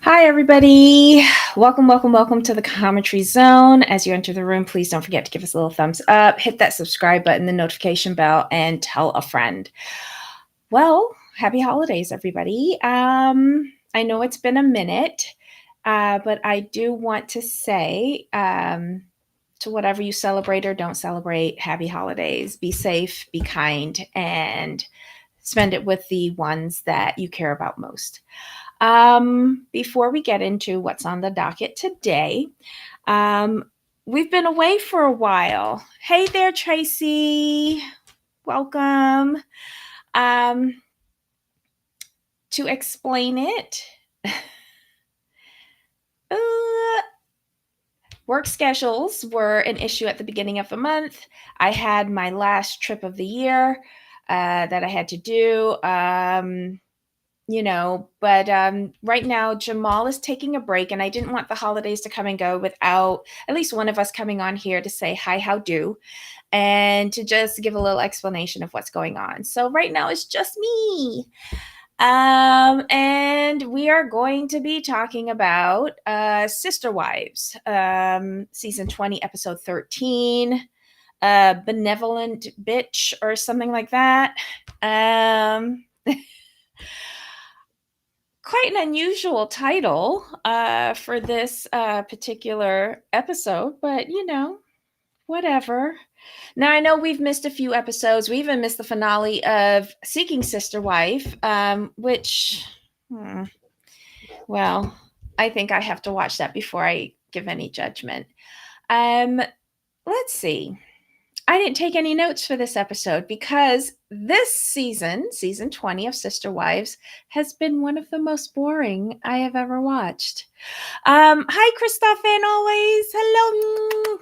Hi, everybody. Welcome to the Commentary Zone. As you enter the room, please don't forget to give us a little thumbs up, hit that subscribe button, the notification bell, and tell a friend. Well, happy holidays, everybody. I know it's been a minute, but I do want to say to whatever you celebrate or don't celebrate, happy holidays. Be safe, be kind, and spend it with the ones that you care about most. Before we get into what's on the docket today, um, we've been away for a while. Hey there, Tracy. Welcome. Um, to explain it, uh, work schedules were an issue at the beginning of the month. I had my last trip of the year that I had to do. But right now Jamal is taking a break, and I didn't want the holidays to come and go without at least one of us coming on here to say hi, how do, and to just give a little explanation of what's going on. So right now it's just me. And we are going to be talking about Sister Wives, season 20, episode 13, Benevolent Bitch, or something like that. Quite an unusual title for this particular episode, but whatever. Now, I know we've missed a few episodes. We even missed the finale of Seeking Sister Wife, which, well, I think I have to watch that before I give any judgment. Let's see. I didn't take any notes for this episode because this season 20 of Sister Wives, has been one of the most boring I have ever watched. Hi, Christoph, and always. Hello.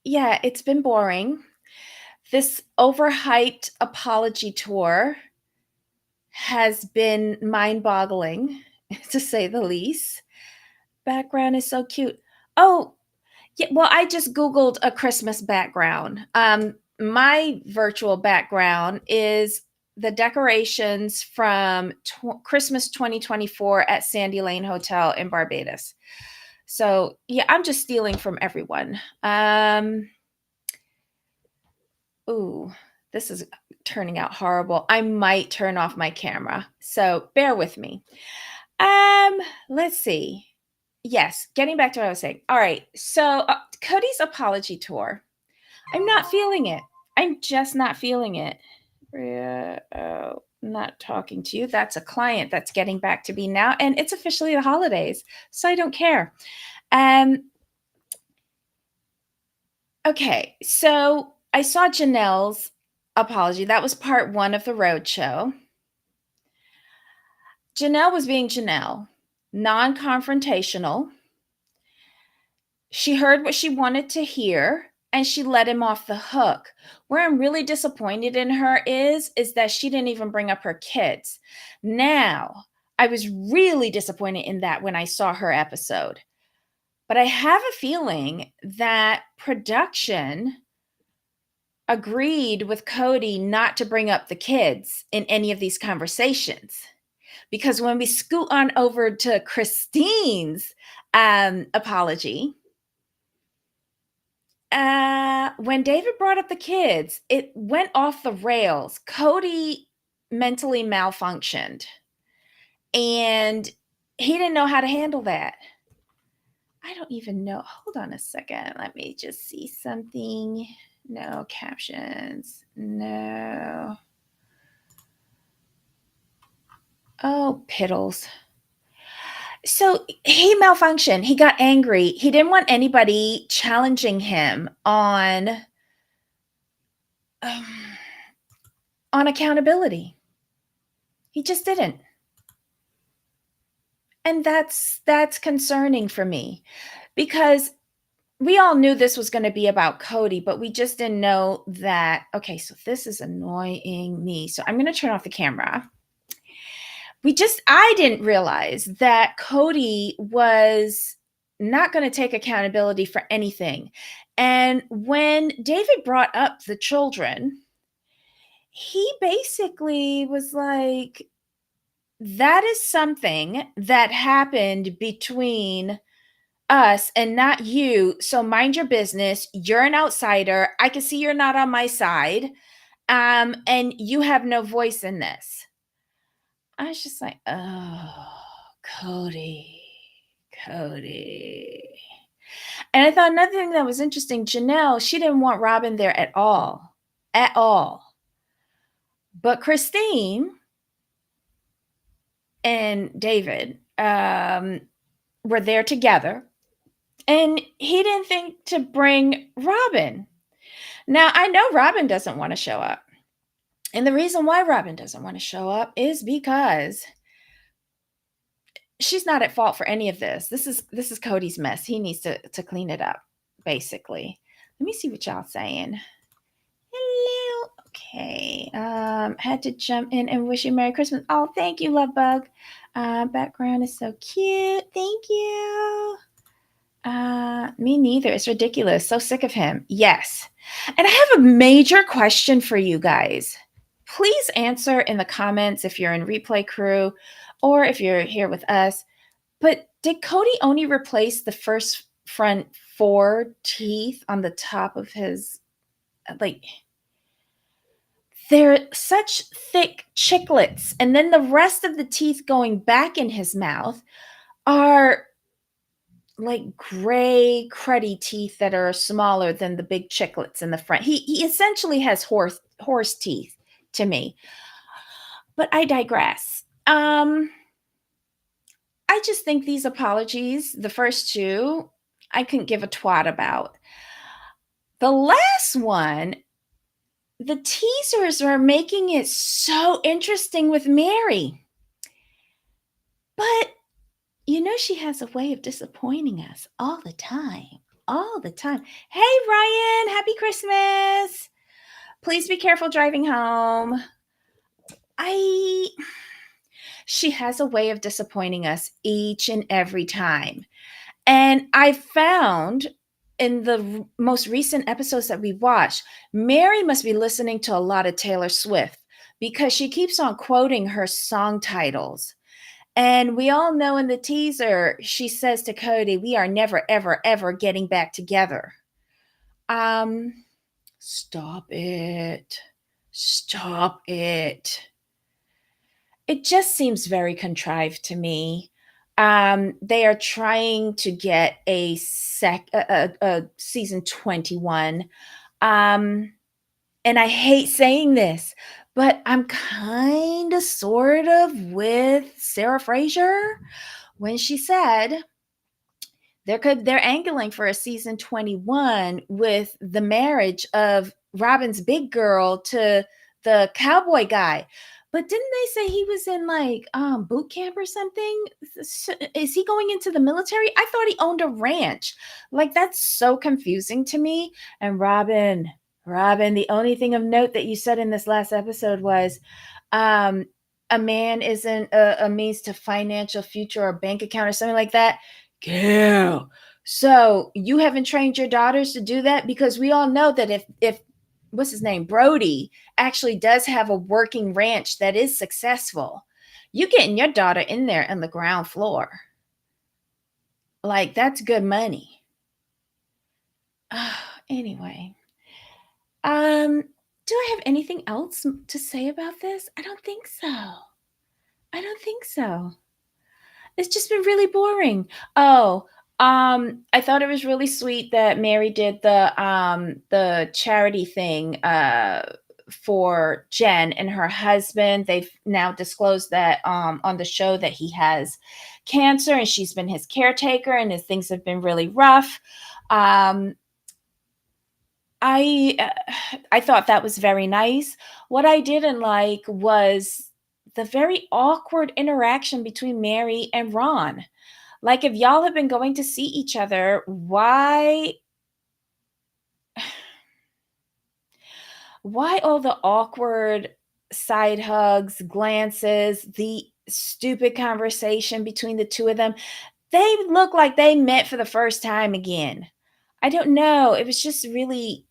Yeah, it's been boring. This overhyped apology tour has been mind-boggling, to say the least. Background is so cute. Oh, yeah, well, I just Googled a Christmas background. My virtual background is the decorations from Christmas 2024 at Sandy Lane Hotel in Barbados. So, yeah, I'm just stealing from everyone. Ooh, this is turning out horrible. I might turn off my camera, so bear with me. Let's see. Yes, getting back to what I was saying. All right, so Cody's apology tour. I'm not feeling it. I'm just not feeling it. Not talking to you. That's a client that's getting back to me now, and it's officially the holidays, so I don't care. Okay, so I saw Janelle's apology. That was part one of the road show. Janelle was being Janelle, non-confrontational. She heard what she wanted to hear, and she let him off the hook. Where I'm really disappointed in her is that she didn't even bring up her kids. Now, I was really disappointed in that when I saw her episode. But I have a feeling that production agreed with Cody not to bring up the kids in any of these conversations. Because when we scoot on over to Christine's apology, when David brought up the kids, it went off the rails. Cody mentally malfunctioned, and he didn't know how to handle that. I don't even know. Hold on a second. Let me just see something. No captions. No. Oh, piddles. So he malfunctioned. He got angry. He didn't want anybody challenging him um, on accountability. He just didn't. And that's concerning for me, because we all knew this was going to be about Cody, but we just didn't know that. Okay, so this is annoying me. So I'm going to turn off the camera. I didn't realize that Cody was not going to take accountability for anything. And when David brought up the children, he basically was like, that is something that happened between us and not you. So mind your business. You're an outsider. I can see you're not on my side. And you have no voice in this. I was just like, oh, Cody, Cody. And I thought another thing that was interesting, Janelle, she didn't want Robin there at all. At all. But Christine and David were there together. And he didn't think to bring Robin. Now, I know Robin doesn't want to show up. And the reason why Robin doesn't want to show up is because she's not at fault for any of this. This is Cody's mess. He needs to clean it up, basically. Let me see what y'all saying. Hello. Okay. Had to jump in and wish you Merry Christmas. Oh, thank you, Love Bug. Background is so cute. Thank you. Me neither. It's ridiculous. So sick of him. Yes. And I have a major question for you guys. Please answer in the comments if you're in replay crew or if you're here with us. But did Cody only replace the first front 4 teeth on the top of his, like, they're such thick chiclets, and then the rest of the teeth going back in his mouth are like gray cruddy teeth that are smaller than the big chiclets in the front. He essentially has horse teeth to me. But I digress. I just think these apologies, the first two, I couldn't give a twat about. The last one, the teasers are making it so interesting with Mary. But you know, she has a way of disappointing us all the time. All the time. Hey, Ryan, happy Christmas. Please be careful driving home. She has a way of disappointing us each and every time. And I found in the most recent episodes that we watched, Mary must be listening to a lot of Taylor Swift because she keeps on quoting her song titles. And we all know in the teaser, she says to Cody, we are never, ever, ever getting back together. Stop it. Stop it. It just seems very contrived to me. They are trying to get a season 21. And I hate saying this, but I'm kind of sort of with Sarah Fraser when she said they're angling for a season 21 with the marriage of Robin's big girl to the cowboy guy. But didn't they say he was in like boot camp or something? Is he going into the military? I thought he owned a ranch. Like, that's so confusing to me. And Robin, the only thing of note that you said in this last episode was a man isn't a means to financial future or bank account or something like that. Girl. So you haven't trained your daughters to do that? Because we all know that if what's his name, Brody, actually does have a working ranch that is successful, you getting your daughter in there on the ground floor. Like, that's good money. Anyway. Do I have anything else to say about this? I don't think so. It's just been really boring. Oh, I thought it was really sweet that Mary did the charity thing for Jen and her husband. They've now disclosed that on the show that he has cancer and she's been his caretaker and his things have been really rough. I thought that was very nice. What I didn't like was the very awkward interaction between Mary and Ron. Like, if y'all have been going to see each other, why all the awkward side hugs, glances, the stupid conversation between the two of them? They look like they met for the first time again. I don't know. It was just really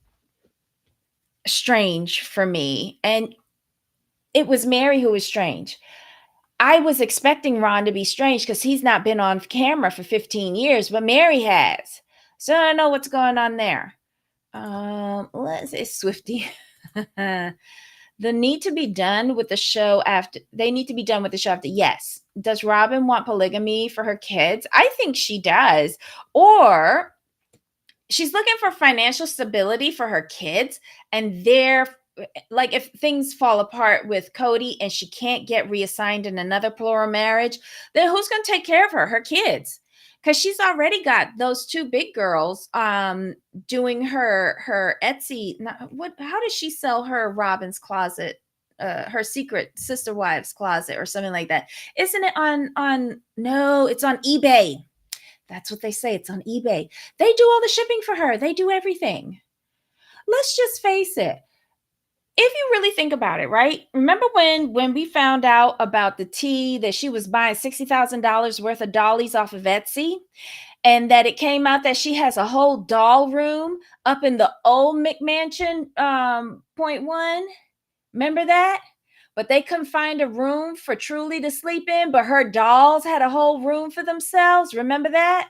strange for me. And it was Mary who was strange. I was expecting Ron to be strange because he's not been on camera for 15 years, but Mary has. So I don't know what's going on there. Let's say Swifty. The need to be done with the show after they need to be done with the show after. Yes. Does Robin want polygamy for her kids? I think she does. Or she's looking for financial stability for her kids, and they're like, if things fall apart with Cody and she can't get reassigned in another plural marriage, then who's going to take care of her kids? Because she's already got those two big girls doing her Etsy. What? How does she sell her Robin's Closet? Her secret sister wives closet or something like that. Isn't it on? No, it's on eBay. That's what they say. It's on eBay. They do all the shipping for her. They do everything. Let's just face it. If you really think about it, right? Remember when we found out about the tea that she was buying $60,000 worth of dollies off of Etsy, and that it came out that she has a whole doll room up in the old McMansion point one? Remember that? But they couldn't find a room for Truly to sleep in, but her dolls had a whole room for themselves. Remember that?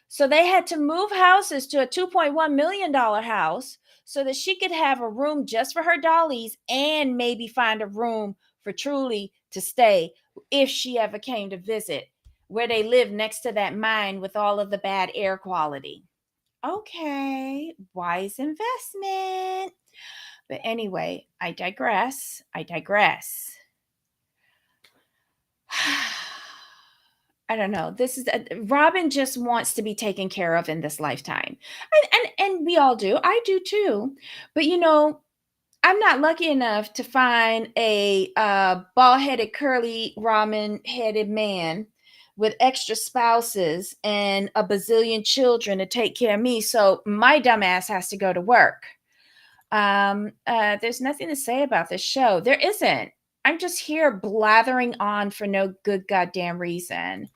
So they had to move houses to a $2.1 million house so that she could have a room just for her dollies and maybe find a room for Truly to stay if she ever came to visit, where they live next to that mine with all of the bad air quality. Okay, wise investment. But anyway, I digress. I don't know. This is Robin just wants to be taken care of in this lifetime. And we all do. I do too. But I'm not lucky enough to find a bald-headed, curly, ramen-headed man with extra spouses and a bazillion children to take care of me. So my dumbass has to go to work. There's nothing to say about this show. There isn't. I'm just here blathering on for no good goddamn reason.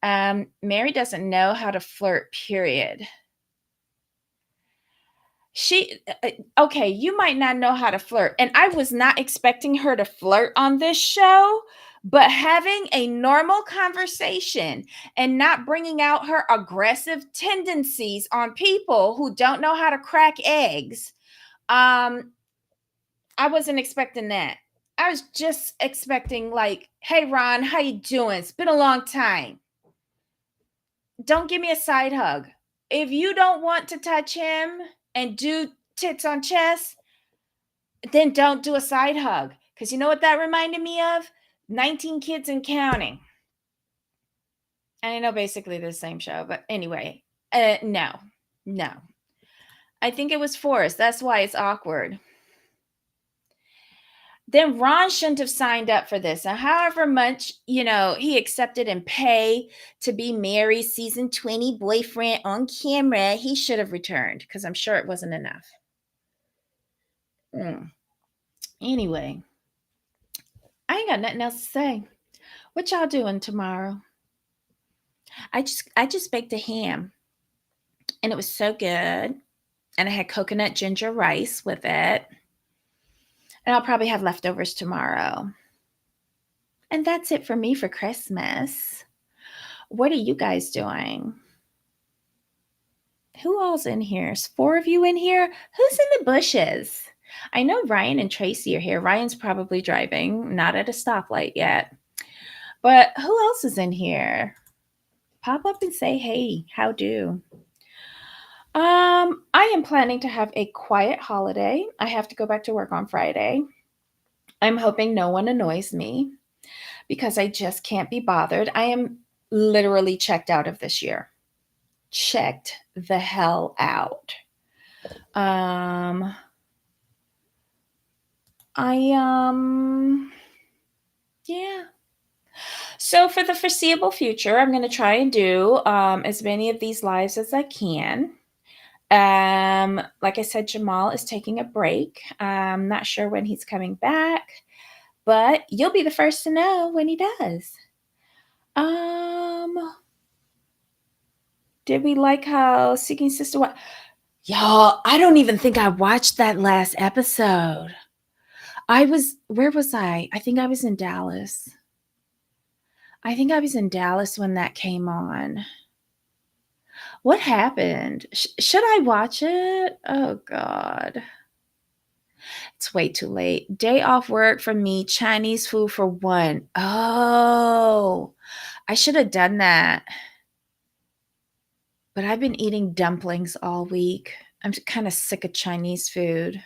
Mary doesn't know how to flirt, period. Okay, you might not know how to flirt, and I was not expecting her to flirt on this show, but having a normal conversation and not bringing out her aggressive tendencies on people who don't know how to crack eggs. I wasn't expecting that. I was just expecting, like, hey Ron, how you doing? It's been a long time. Don't give me a side hug. If you don't want to touch him and do tits on chest, then don't do a side hug. Because you know what that reminded me of? 19 Kids and Counting. And I know basically the same show, but anyway, no. I think it was forced. That's why it's awkward. Then Ron shouldn't have signed up for this. And however much, he accepted in pay to be Mary's season 20 boyfriend on camera, he should have returned because I'm sure it wasn't enough. Anyway, I ain't got nothing else to say. What y'all doing tomorrow? I just baked a ham and it was so good. And I had coconut ginger rice with it. And I'll probably have leftovers tomorrow. And that's it for me for Christmas. What are you guys doing? Who all's in here? Is 4 of you in here? Who's in the bushes? I know Ryan and Tracy are here. Ryan's probably driving, not at a stoplight yet. But who else is in here? Pop up and say, hey, how do? I am planning to have a quiet holiday. I have to go back to work on Friday. I'm hoping no one annoys me because I just can't be bothered. I am literally checked out of this year. Checked the hell out. Yeah. So for the foreseeable future, I'm going to try and do as many of these lives as I can. Like I said, Jamal is taking a break. I'm not sure when he's coming back, but you'll be the first to know when he does. Did we like how Seeking Sister was? Y'all, I don't even think I watched that last episode. Where was I? I think I was in Dallas. I think I was in Dallas when that came on. What happened? Should I watch it? Oh, God. It's way too late. Day off work for me, Chinese food for one. Oh, I should have done that. But I've been eating dumplings all week. I'm kind of sick of Chinese food.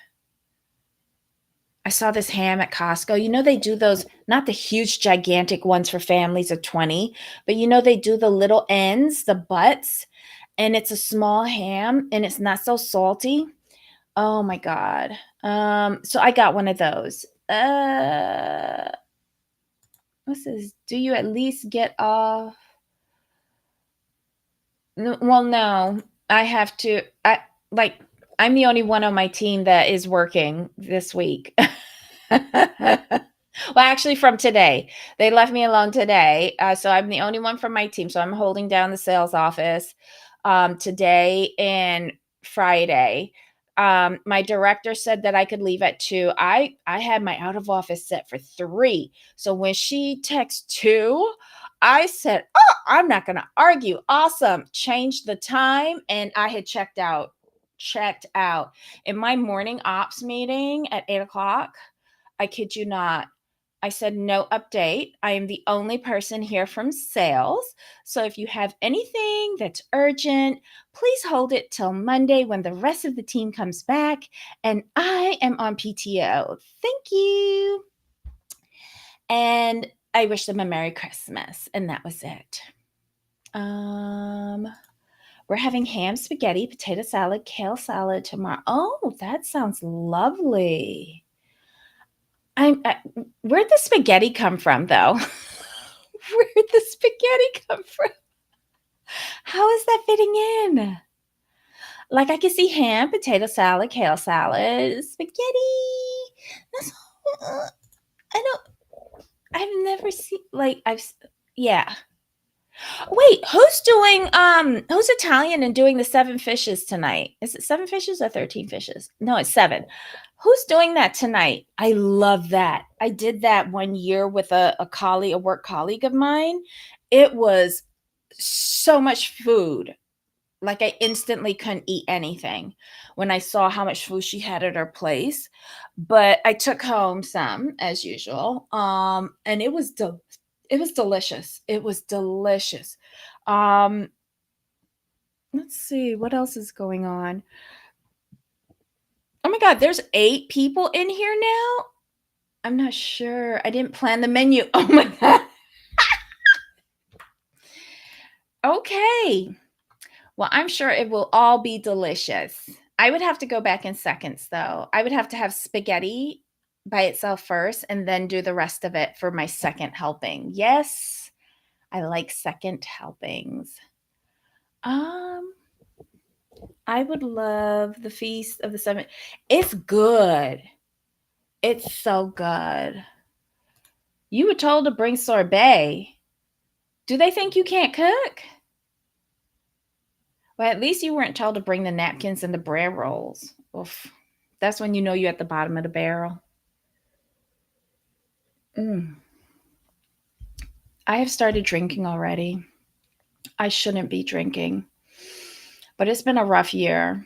I saw this ham at Costco. You know, they do those, not the huge, gigantic ones for families of 20, but you know, they do the little ends, the butts, and it's a small ham and it's not so salty. Oh my God. So I got one of those. What's this? Do you at least get off? Well, no, I have to. Like, I'm the only one on my team that is working this week. Well, actually, from today, they left me alone today, so I'm the only one from my team. So I'm holding down the sales office today and Friday. My director said that I could leave at 2. I had my out of office set for 3. So when she texted 2, I said, "Oh, I'm not going to argue." Awesome. Changed the time, and I had checked out. Checked out in my morning ops meeting at 8 o'clock. I kid you not. I said, no update. I am the only person here from sales. So if you have anything that's urgent, please hold it till Monday when the rest of the team comes back. And I am on PTO. Thank you. And I wish them a Merry Christmas. And that was it. We're having ham, spaghetti, potato salad, kale salad tomorrow. Oh, that sounds lovely. Where'd the spaghetti come from, though? Where'd the spaghetti come from? How is that fitting in? Like, I can see ham, potato salad, kale salad, spaghetti. That's I don't. I've never seen like yeah. Wait, who's Italian and doing the 7 fishes tonight? Is it 7 fishes or 13 fishes? No, it's 7. Who's doing that tonight? I love that. I did that one year with a colleague, a work colleague of mine. It was so much food. Like, I instantly couldn't eat anything when I saw how much food she had at her place. But I took home some as usual. And it was delicious. It was delicious. Um, let's see what else is going on. Oh my God, there's 8 people in here now. I'm not sure. I didn't plan the menu. Oh my God. Okay. Well, I'm sure it will all be delicious. I would have to go back in seconds, though. I would have to have spaghetti by itself first and then do the rest of it for my second helping. Yes, I like second helpings. I would love the Feast of the Seven. It's good. It's so good. You were told to bring sorbet. Do they think you can't cook? Well, at least you weren't told to bring the napkins and the bread rolls. Oof. That's when you know you're at the bottom of the barrel. Mm. I have started drinking already. I shouldn't be drinking, but it's been a rough year,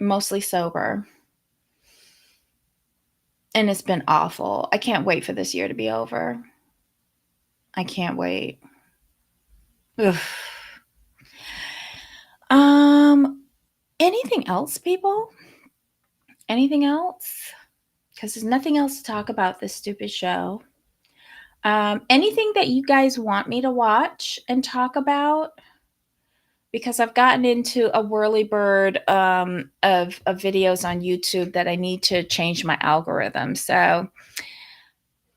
mostly sober. And it's been awful. I can't wait for this year to be over. I can't wait. Ugh. Anything else, people? Anything else? Because there's nothing else to talk about this stupid show. Anything that you guys want me to watch and talk about? Because I've gotten into a whirlybird of videos on YouTube that I need to change my algorithm. So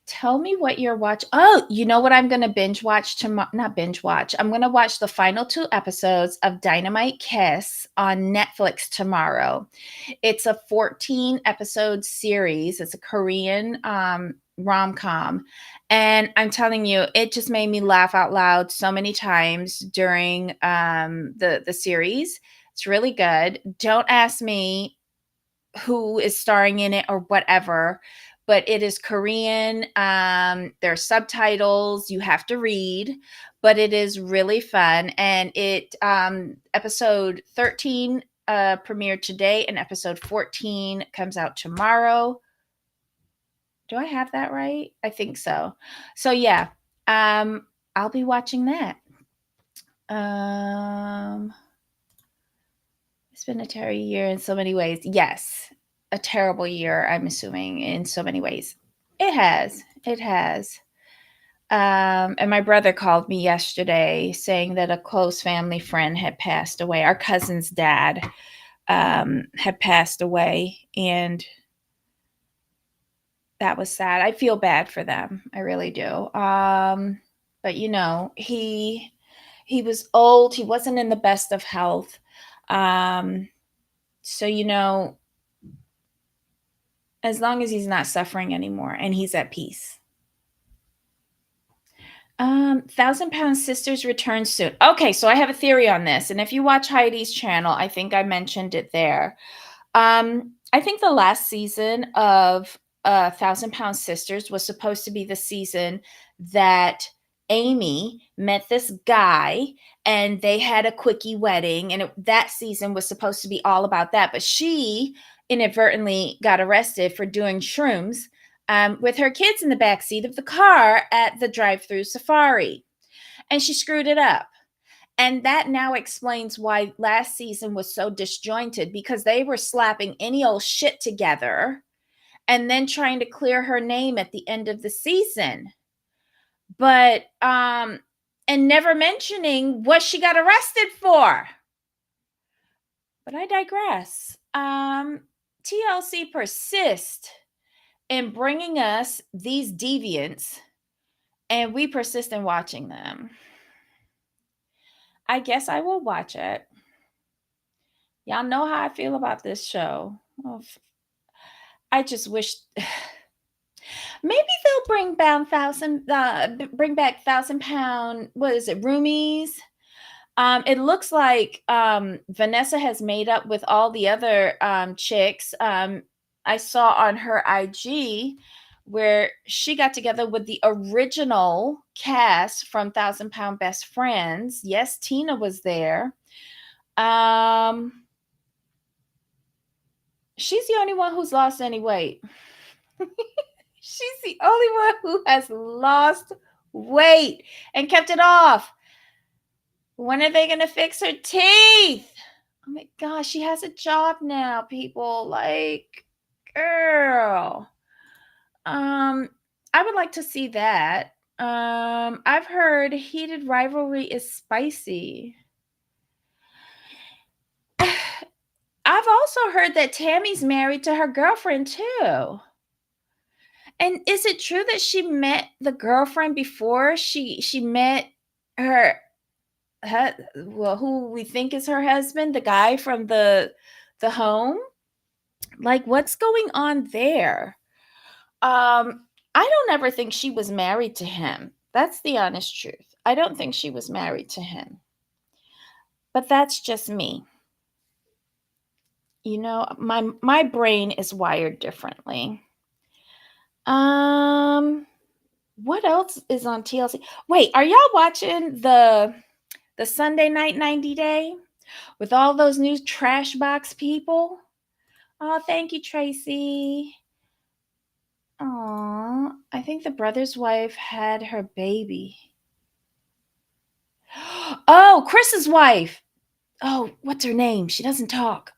tell me what you're watching. Oh, you know what I'm going to binge watch tomorrow? Not binge watch. I'm going to watch the final 2 episodes of Dynamite Kiss on Netflix tomorrow. It's a 14 episode series. It's a Korean rom-com. And I'm telling you, it just made me laugh out loud so many times during the series. It's really good. Don't ask me who is starring in it or whatever, but it is Korean. There are subtitles. You have to read, but it is really fun. And episode 13 premiered today, and episode 14 comes out tomorrow. Do I have that right? I think so. So yeah, I'll be watching that. It's been a terrible year in so many ways. Yes, a terrible year, I'm assuming, in so many ways. It has. It has. And my brother called me yesterday saying that a close family friend had passed away. Our cousin's dad had passed away, and that was sad. I feel bad for them. I really do. But he was old. He wasn't in the best of health. So as long as he's not suffering anymore and he's at peace. Thousand Pound Sisters returns soon. Okay, so I have a theory on this, and if you watch Heidi's channel, I think I mentioned it there. I think the last season of Thousand Pound Sisters was supposed to be the season that Amy met this guy and they had a quickie wedding, and that season was supposed to be all about that. But she inadvertently got arrested for doing shrooms with her kids in the back seat of the car at the drive-through safari, and she screwed it up. And that now explains why last season was so disjointed, because they were slapping any old shit together and then trying to clear her name at the end of the season. But and never mentioning what she got arrested for. But I digress. TLC persists in bringing us these deviants, and we persist in watching them. I guess I will watch it. Y'all know how I feel about this show. I just wish maybe they'll bring back 1,000-pound. What is it, roomies? It looks like Vanessa has made up with all the other chicks. I saw on her IG where she got together with the original cast from 1,000-Pound Best Friends. Yes, Tina was there. She's the only one who's lost any weight. She's the only one who has lost weight and kept it off. When are they going to fix her teeth? Oh my gosh, she has a job now, people. Like, girl. I would like to see that. I've heard heated rivalry is spicy. I've also heard that Tammy's married to her girlfriend too. And is it true that she met the girlfriend before she met her who we think is her husband, the guy from the home? Like, what's going on there? I don't ever think she was married to him. That's the honest truth. I don't think she was married to him. But that's just me. My brain is wired differently. What else is on TLC? Wait, are y'all watching the Sunday night 90 Day with all those new trash box people? Oh, thank you, Tracy. Aw, I think the brother's wife had her baby. Oh, Chris's wife. Oh, what's her name? She doesn't talk.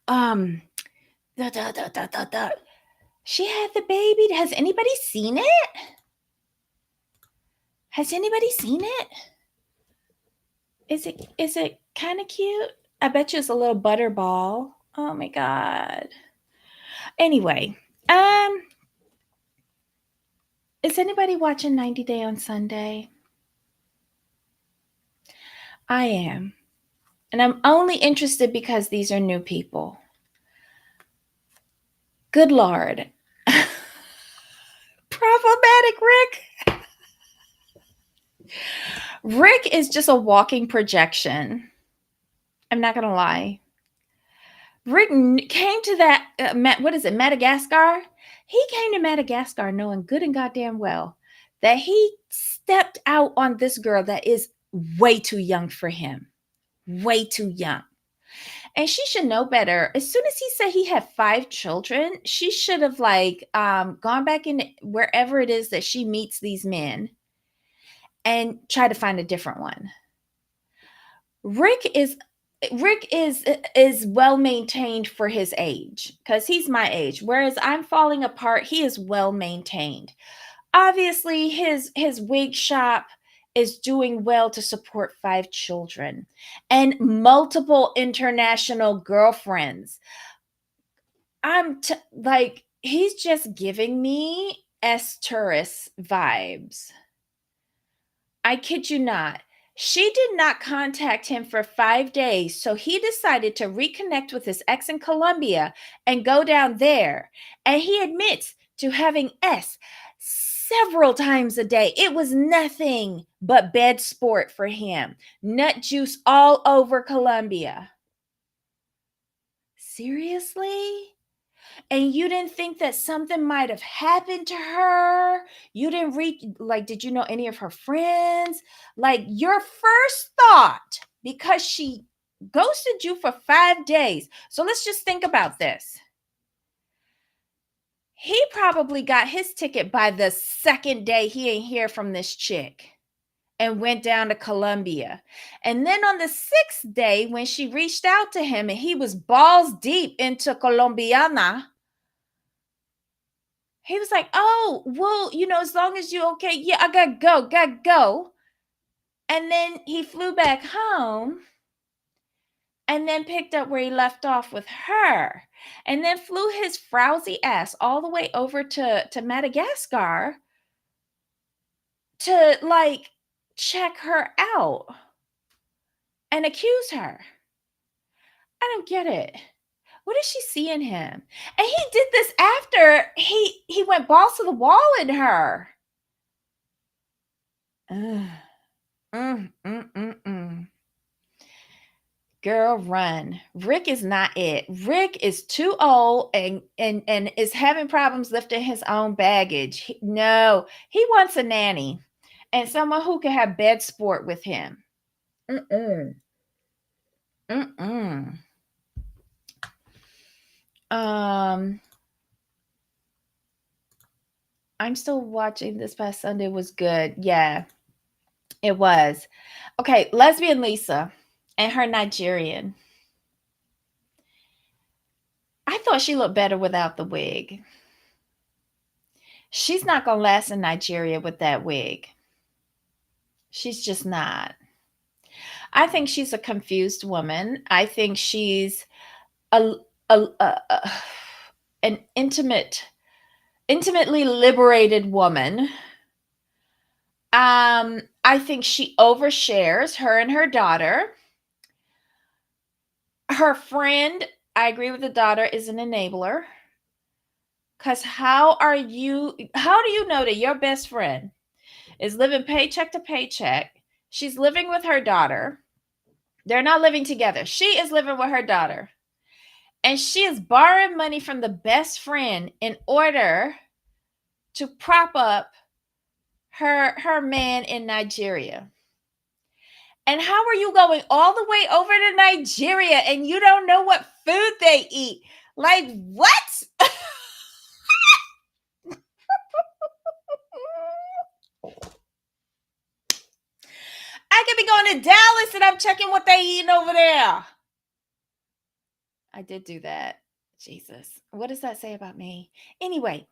She had the baby. Has anybody seen it? Has anybody seen it? Is it kind of cute? I bet you it's a little butterball. Oh my god. Anyway, is anybody watching 90 Day on Sunday? I am. And I'm only interested because these are new people. Good Lord. Problematic Rick. Rick is just a walking projection. I'm not going to lie. Rick came to that, what is it, Madagascar? He came to Madagascar knowing good and goddamn well that he stepped out on this girl that is way too young for him. Way too young. And she should know better. As soon as he said he had 5 children, she should have gone back in wherever it is that she meets these men and try to find a different one. Rick is well maintained for his age because he's my age. Whereas I'm falling apart, he is well maintained. Obviously, his wig shop is doing well to support 5 children and multiple international girlfriends. He's just giving me S tourist vibes. I kid you not. She did not contact him for 5 days, so he decided to reconnect with his ex in Colombia and go down there. And he admits to having S several times a day. It was nothing but bed sport for him. Nut juice all over Colombia. Seriously? And you didn't think that something might have happened to her? You didn't read, did you know any of her friends? Like, your first thought, because she ghosted you for 5 days. So let's just think about this. He probably got his ticket by the second day he ain't hear from this chick and went down to Colombia. And then on the 6th day, when she reached out to him and he was balls deep into Colombiana, he was like, oh, well, as long as you okay, yeah, I gotta go. And then he flew back home and then picked up where he left off with her and then flew his frowsy ass all the way over to Madagascar to check her out and accuse her. I don't get it. What does she see in him? And he did this after he went balls to the wall in her. Girl, run. Rick is not it. Rick is too old and is having problems lifting his own baggage. No, he wants a nanny and someone who can have bed sport with him. Mm-mm. Mm-mm. I'm still watching This Past Sunday was good. Yeah, it was. Okay, lesbian Lisa and her Nigerian. I thought she looked better without the wig. She's not going to last in Nigeria with that wig. She's just not. I think she's a confused woman. I think she's a, an intimately liberated woman. I think she overshares, her and her daughter. Her friend, I agree with the daughter, is an enabler. Because how do you know that your best friend is living paycheck to paycheck? She's living with her daughter. They're not living together. She is living with her daughter. And she is borrowing money from the best friend in order to prop up her man in Nigeria. And how are you going all the way over to Nigeria and you don't know what food they eat? Like, what? I could be going to Dallas and I'm checking what they eating over there. I did do that. Jesus. What does that say about me? Anyway,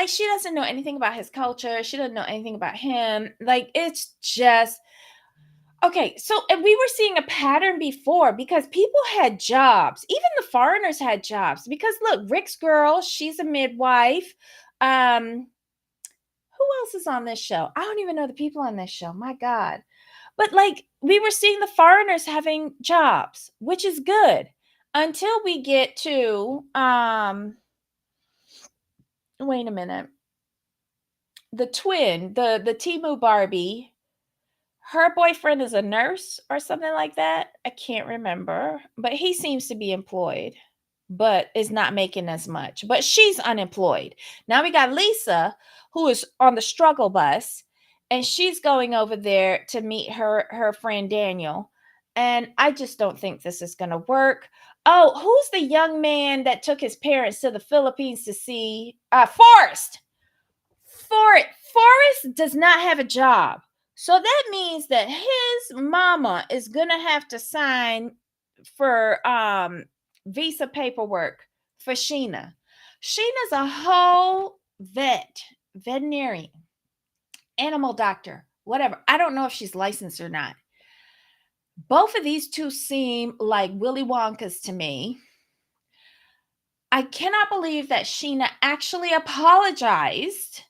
she doesn't know anything about his culture. She doesn't know anything about him. It's just okay. So, and we were seeing a pattern before because people had jobs. Even the foreigners had jobs. Because look, Rick's girl, she's a midwife. Who else is on this show? I don't even know the people on this show. My God. But we were seeing the foreigners having jobs, which is good. Until we get to wait a minute. The twin, the Timu Barbie, her boyfriend is a nurse or something like that. I can't remember, but he seems to be employed. but is not making as much. But she's unemployed. Now we got Lisa, who is on the struggle bus, and she's going over there to meet her friend Daniel. And I just don't think this is going to work. Oh, who's the young man that took his parents to the Philippines to see Forrest? Forrest does not have a job. So that means that his mama is going to have to sign for visa paperwork for Sheena. Sheena's a whole veterinarian, animal doctor, whatever. I don't know if she's licensed or not. Both of these two seem like Willy Wonkas to me. I cannot believe that Sheena actually apologized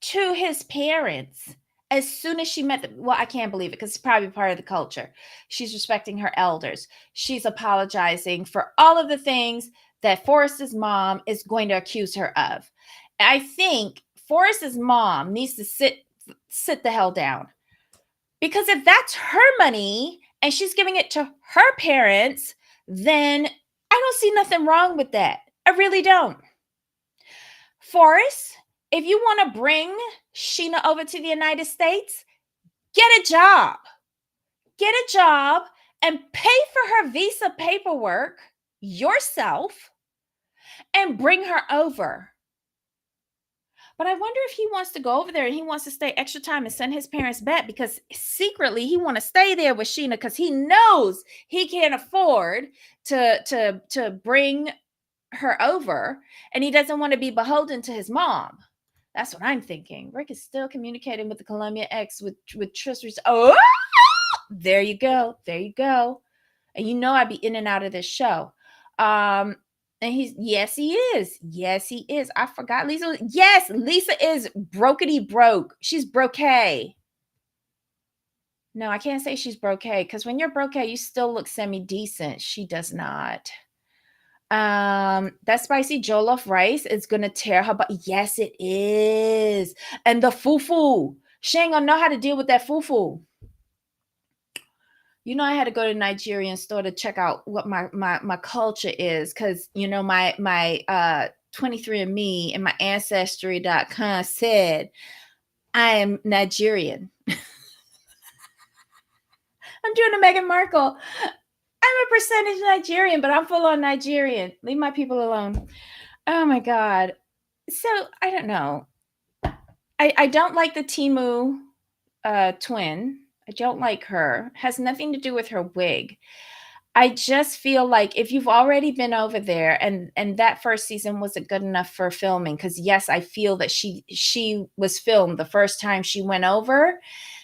to his parents as soon as she met them. Well, I can't believe it because it's probably part of the culture. She's respecting her elders. She's apologizing for all of the things that Forrest's mom is going to accuse her of. I think Forrest's mom needs to sit the hell down. Because if that's her money and she's giving it to her parents, then I don't see nothing wrong with that. I really don't. Forrest, if you want to bring Sheena over to the United States, get a job. Get a job and pay for her visa paperwork yourself and bring her over. But I wonder if he wants to go over there and he wants to stay extra time and send his parents back because secretly he want to stay there with Sheena because he knows he can't afford to bring her over and he doesn't want to be beholden to his mom. That's what I'm thinking. Rick is still communicating with the Columbia ex with Tristan's. Oh, there you go. There you go. And you know I'd be in and out of this show. And yes, he is. Yes, he is. I forgot Lisa. Yes, Lisa is brokety broke. She's brocay. No, I can't say she's brocay because when you're brocay, you still look semi-decent. She does not. That spicy jollof rice is gonna tear her, but yes, it is. And the fufu. She ain't gonna know how to deal with that fufu. You know, I had to go to a Nigerian store to check out what my culture is, because you know, my 23andMe and my ancestry.com said I am Nigerian. I'm doing a Meghan Markle. I'm a percentage Nigerian, but I'm full on Nigerian. Leave my people alone. Oh my God. So I don't know. I don't like the Timu twin. I don't like her. Has nothing to do with her wig. I just feel like if you've already been over there and that first season wasn't good enough for filming, because yes, I feel that she was filmed the first time she went over.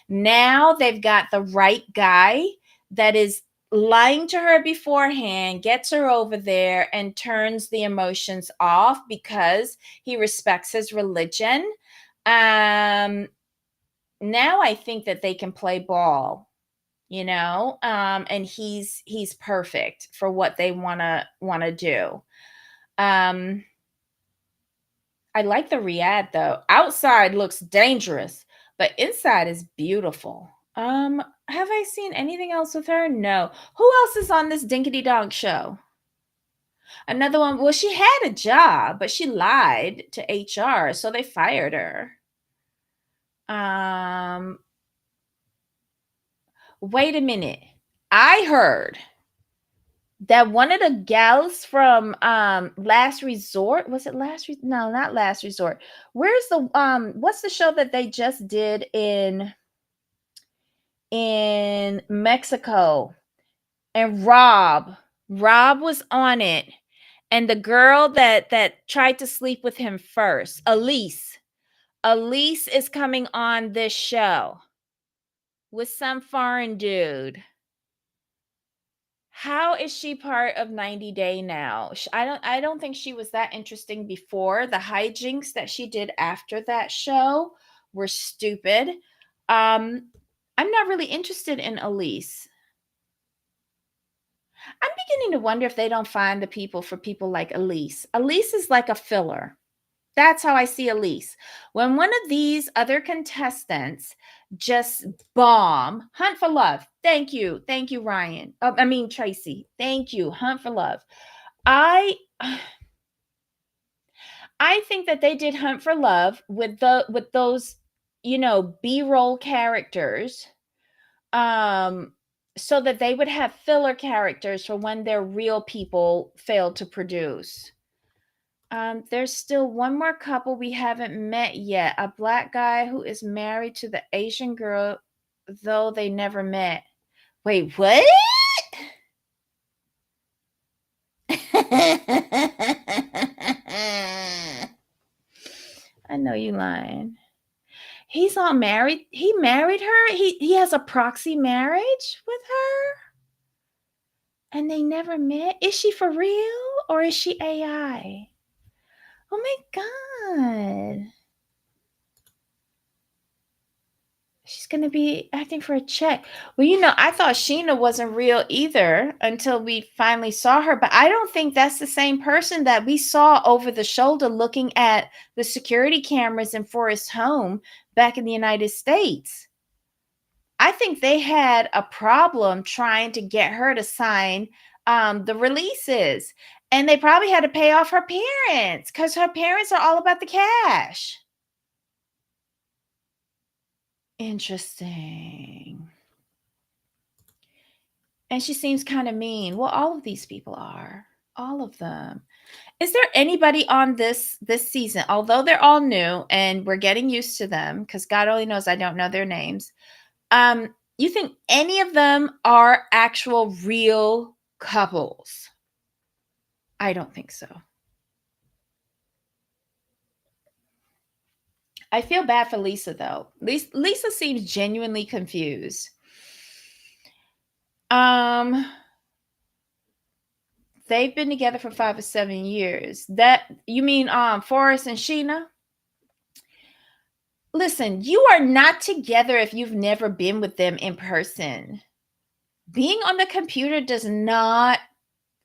Now they've got the right guy that is lying to her beforehand, gets her over there and turns the emotions off because he respects his religion. Now I think that they can play ball, you know, and he's perfect for what they want to do. I like the Riyadh though. Outside looks dangerous, but inside is beautiful. Have I seen anything else with her? No. Who else is on this Dinkity Donk show? Another one. Well, she had a job, but she lied to HR, so they fired her. Wait a minute. I heard that one of the gals from Last Resort, was it no, not Last Resort. Where's the what's the show that they just did in Mexico? And Rob was on it. And the girl that tried to sleep with him first, Elise is coming on this show with some foreign dude. How is she part of 90 Day now? I don't think she was that interesting before. The hijinks that she did after that show were stupid. I'm not really interested in Elise. I'm beginning to wonder if they don't find the people for people like Elise. Elise is like a filler. That's how I see Elise. When one of these other contestants just bomb, Hunt for Love. Thank you, Ryan. I mean Tracy. Thank you, Hunt for Love. I I think that they did Hunt for Love with those, B-roll characters, um, so that they would have filler characters for when their real people failed to produce. There's still one more couple we haven't met yet. A black guy who is married to the Asian girl, though they never met. Wait, what? I know you lying. He's not married. He married her. He has a proxy marriage with her, and they never met. Is she for real or is she AI? Oh my god. She's gonna be acting for a check. Well, I thought Sheena wasn't real either until we finally saw her, but I don't think that's the same person that we saw over the shoulder looking at the security cameras in Forrest's home back in the United States. I think they had a problem trying to get her to sign the releases. And they probably had to pay off her parents because her parents are all about the cash. Interesting. And she seems kind of mean. Well, all of these people are. All of them. Is there anybody on this season, although they're all new and we're getting used to them, because God only knows I don't know their names. You think any of them are actual real couples? I don't think so. I feel bad for Lisa though. Lisa seems genuinely confused. They've been together for 5 or 7 years. That you mean Forrest and Sheena? Listen, you are not together if you've never been with them in person. Being on the computer does not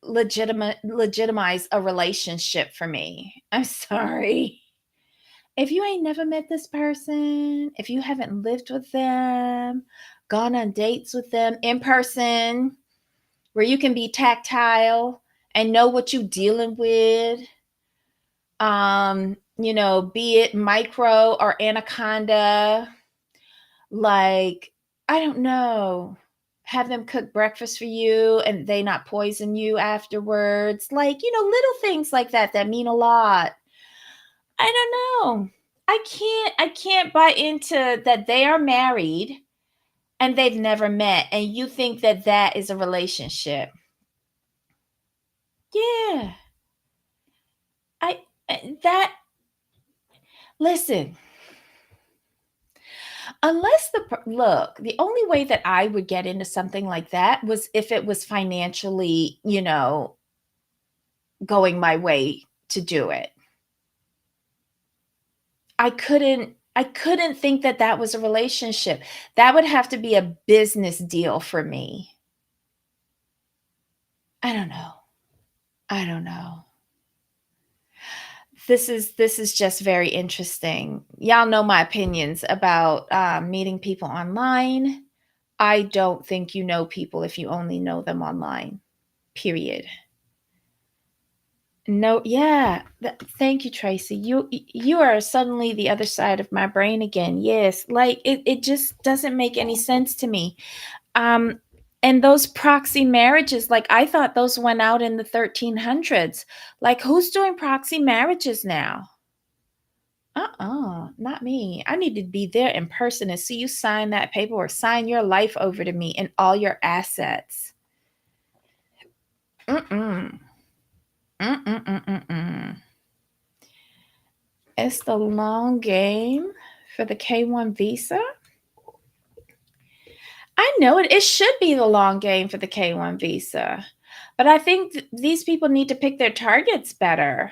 legitimize a relationship for me. I'm sorry. If you ain't never met this person, if you haven't lived with them, gone on dates with them in person, where you can be tactile and know what you're dealing with, be it micro or anaconda, like, I don't know, have them cook breakfast for you and they not poison you afterwards, like, little things like that mean a lot. I don't know. I can't buy into that they are married and they've never met and you think that that is a relationship. Yeah. That listen, unless the only way that I would get into something like that was if it was financially, going my way to do it. I couldn't think that that was a relationship. That would have to be a business deal for me. I don't know. I don't know. This is just very interesting. Y'all know my opinions about meeting people online. I don't think you know people if you only know them online. Period. No, yeah. Thank you, Tracy. You are suddenly the other side of my brain again. Yes, like it just doesn't make any sense to me. Um, and those proxy marriages, like I thought those went out in the 1300s. Like who's doing proxy marriages now? Not me. I need to be there in person and see you sign that paperwork, sign your life over to me and all your assets. Mm-mm. Mm-mm-mm-mm-mm. It's the long game for the K1 visa. I know it. It should be the long game for the K1 visa. But I think these people need to pick their targets better.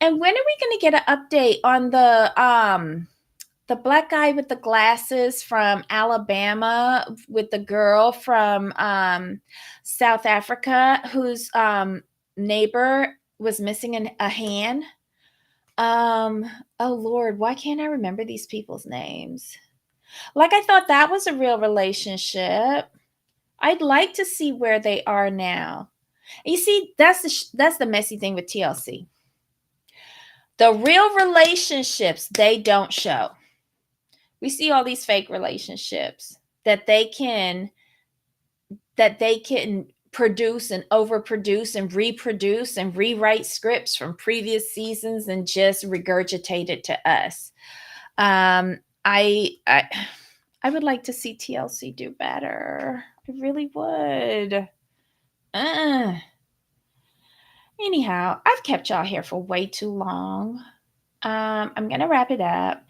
And when are we going to get an update on the black guy with the glasses from Alabama with the girl from South Africa whose neighbor was missing a hand? Oh Lord, why can't I remember these people's names? Like I thought that was a real relationship. I'd like to see where they are now. You see, that's the messy thing with TLC. The real relationships they don't show. We see all these fake relationships that they can produce and overproduce and reproduce and rewrite scripts from previous seasons and just regurgitate it to us. I would like to see TLC do better. I really would. Anyhow, I've kept y'all here for way too long. I'm gonna wrap it up.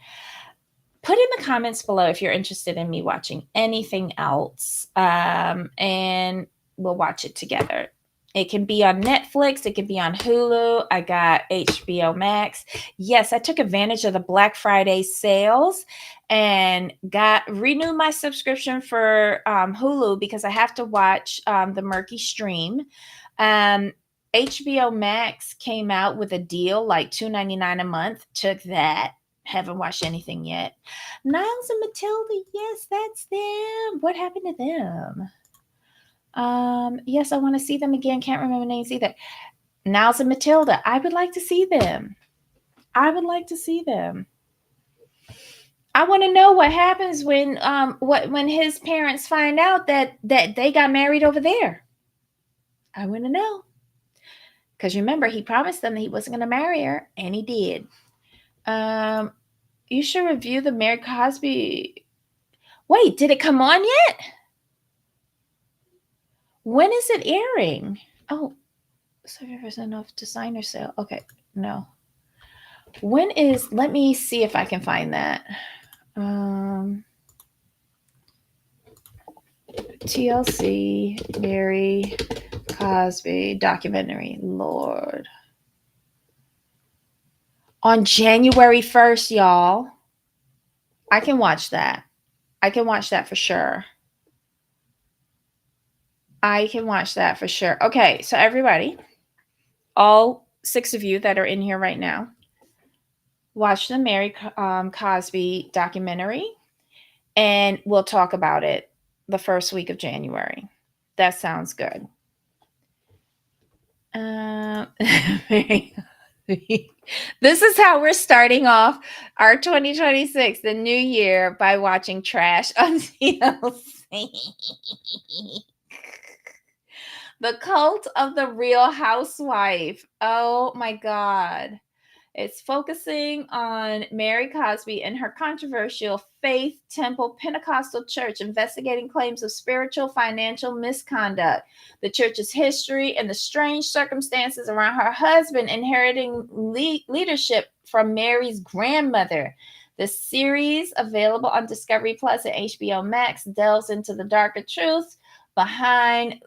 Put in the comments below if you're interested in me watching anything else, and we'll watch it together. It can be on Netflix. It can be on Hulu. I got HBO Max. Yes, I took advantage of the Black Friday sales and renewed my subscription for Hulu because I have to watch the Murky Stream. HBO Max came out with a deal like $2.99 a month. Took that. Haven't watched anything yet. Niles and Matilda, yes, that's them. What happened to them? Yes, I want to see them again. Can't remember names either. Niles and Matilda, I would like to see them. I would like to see them. I want to know what happens when his parents find out that they got married over there. I want to know. Because remember, he promised them that he wasn't going to marry her, and he did. You should review the Mary Cosby. Wait, did it come on yet? When is it airing? Oh, 70% off designer sale. Okay, no. When is? Let me see if I can find that. TLC Mary Cosby documentary. Lord. On January 1st, y'all. I can watch that. I can watch that for sure. I can watch that for sure. Okay, so everybody, all 6 of you that are in here right now, watch the Mary Cosby documentary, and we'll talk about it the first week of January. That sounds good. This is how we're starting off our 2026, the new year, by watching trash on TLC. The Cult of the Real Housewife. Oh my God. It's focusing on Mary Cosby and her controversial Faith Temple Pentecostal Church, investigating claims of spiritual financial misconduct, the church's history, and the strange circumstances around her husband inheriting leadership from Mary's grandmother. The series, available on Discovery Plus and HBO Max, delves into the darker truths behind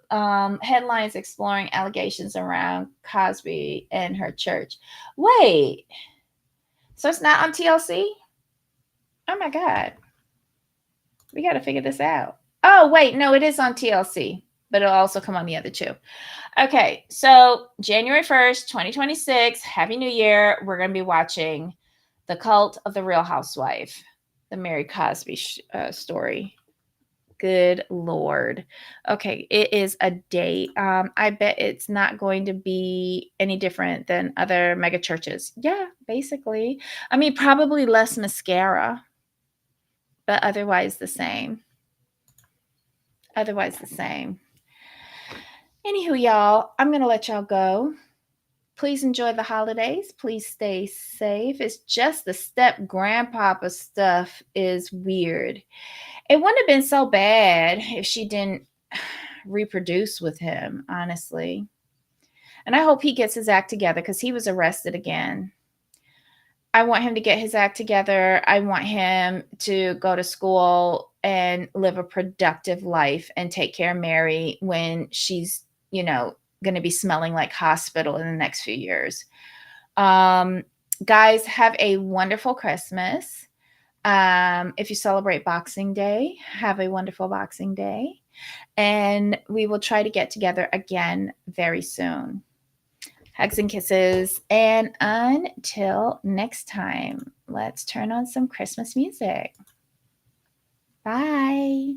headlines exploring allegations around Cosby and her church. Wait, so it's not on TLC? Oh my God. We got to figure this out. Oh, wait, no, it is on TLC, but it'll also come on the other 2. Okay, so January 1st, 2026, Happy New Year. We're going to be watching The Cult of the Real Housewife, the Mary Cosby story. Good Lord. Okay, it is a date. I bet it's not going to be any different than other mega churches. Yeah, basically. I mean, probably less mascara, but otherwise the same. Anywho, y'all, I'm going to let y'all go. Please enjoy the holidays. Please stay safe. It's just the step grandpapa stuff is weird. It wouldn't have been so bad if she didn't reproduce with him, honestly. And I hope he gets his act together because he was arrested again. I want him to get his act together. I want him to go to school and live a productive life and take care of Mary when she's, going to be smelling like hospital in the next few years. Guys, have a wonderful Christmas. If you celebrate Boxing Day, have a wonderful Boxing Day. And we will try to get together again very soon. Hugs and kisses. And until next time, let's turn on some Christmas music. Bye.